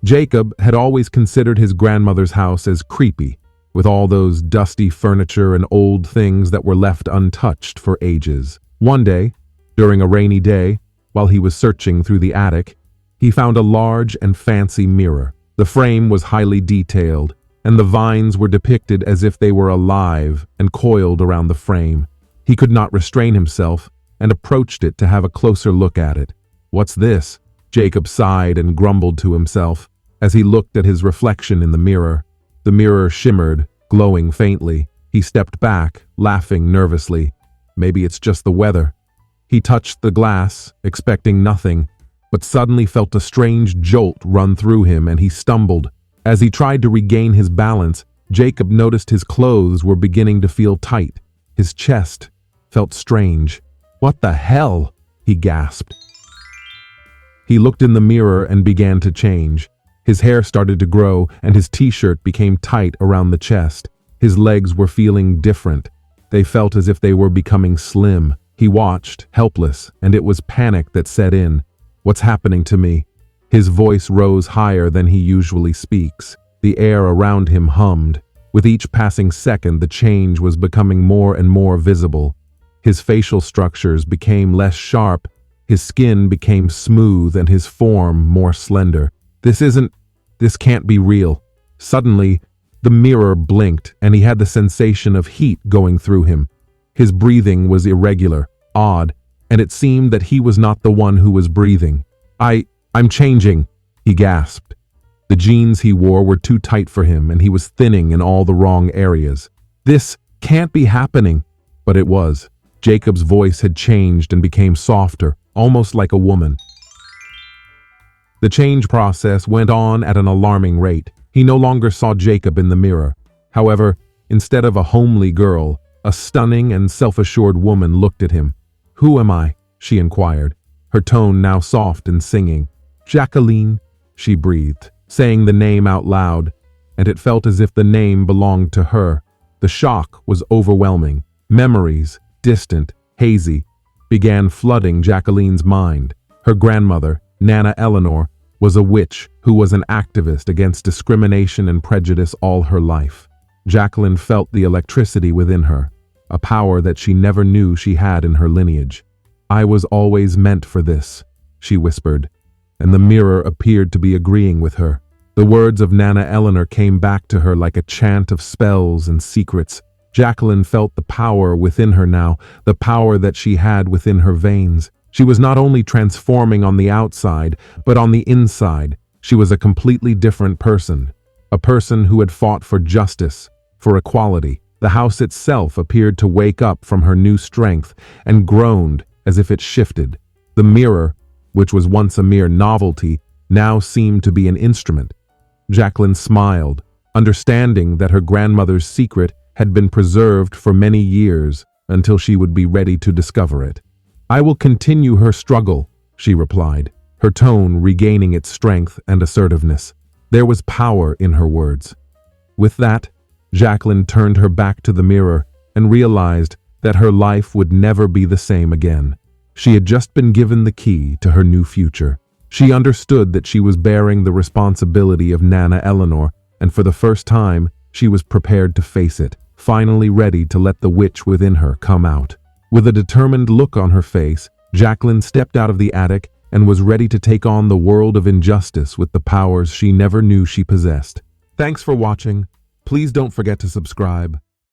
Jacob had always considered his grandmother's house as creepy, with all those dusty furniture and old things that were left untouched for ages. One day, during a rainy day, while he was searching through the attic, he found a large and fancy mirror. The frame was highly detailed, and the vines were depicted as if they were alive and coiled around the frame. He could not restrain himself and approached it to have a closer look at it. "What's this?" Jacob sighed and grumbled to himself as he looked at his reflection in the mirror. The mirror shimmered, glowing faintly. He stepped back, laughing nervously. Maybe it's just the weather. He touched the glass, expecting nothing, but suddenly felt a strange jolt run through him and he stumbled. As he tried to regain his balance, Jacob noticed his clothes were beginning to feel tight. His chest felt strange. "What the hell?" he gasped. He looked in the mirror and began to change. His hair started to grow and his t-shirt became tight around the chest. His legs were feeling different. They felt as if they were becoming slim. He watched, helpless, and it was panic that set in. "What's happening to me?" His voice rose higher than he usually speaks. The air around him hummed. With each passing second, the change was becoming more and more visible. His facial structures became less sharp, his skin became smooth, and his form more slender. This can't be real. Suddenly, the mirror blinked, and he had the sensation of heat going through him. His breathing was irregular, odd, and it seemed that he was not the one who was breathing. I'm changing," he gasped. The jeans he wore were too tight for him, and he was thinning in all the wrong areas. "This can't be happening." But it was. Jacob's voice had changed and became softer, almost like a woman. The change process went on at an alarming rate. He no longer saw Jacob in the mirror. However, instead of a homely girl, a stunning and self-assured woman looked at him. "Who am I?" she inquired, her tone now soft and singing. "Jacqueline," she breathed, saying the name out loud, and it felt as if the name belonged to her. The shock was overwhelming. Memories, distant, hazy, began flooding Jacqueline's mind. Her grandmother, Nana Eleanor, was a witch who was an activist against discrimination and prejudice all her life. Jacqueline felt the electricity within her, a power that she never knew she had in her lineage. "I was always meant for this," she whispered, and the mirror appeared to be agreeing with her. The words of Nana Eleanor came back to her like a chant of spells and secrets. Jacqueline felt the power within her now, the power that she had within her veins. She was not only transforming on the outside, but on the inside. She was a completely different person, a person who had fought for justice, for equality. The house itself appeared to wake up from her new strength and groaned as if it shifted. The mirror, which was once a mere novelty, now seemed to be an instrument. Jacqueline smiled, understanding that her grandmother's secret had been preserved for many years until she would be ready to discover it. "I will continue her struggle," she replied, her tone regaining its strength and assertiveness. There was power in her words. With that, Jacqueline turned her back to the mirror and realized that her life would never be the same again. She had just been given the key to her new future. She understood that she was bearing the responsibility of Nana Eleanor, and for the first time, she was prepared to face it, finally ready to let the witch within her come out. With a determined look on her face, Jacqueline stepped out of the attic and was ready to take on the world of injustice with the powers she never knew she possessed. Thanks for watching. Please don't forget to subscribe.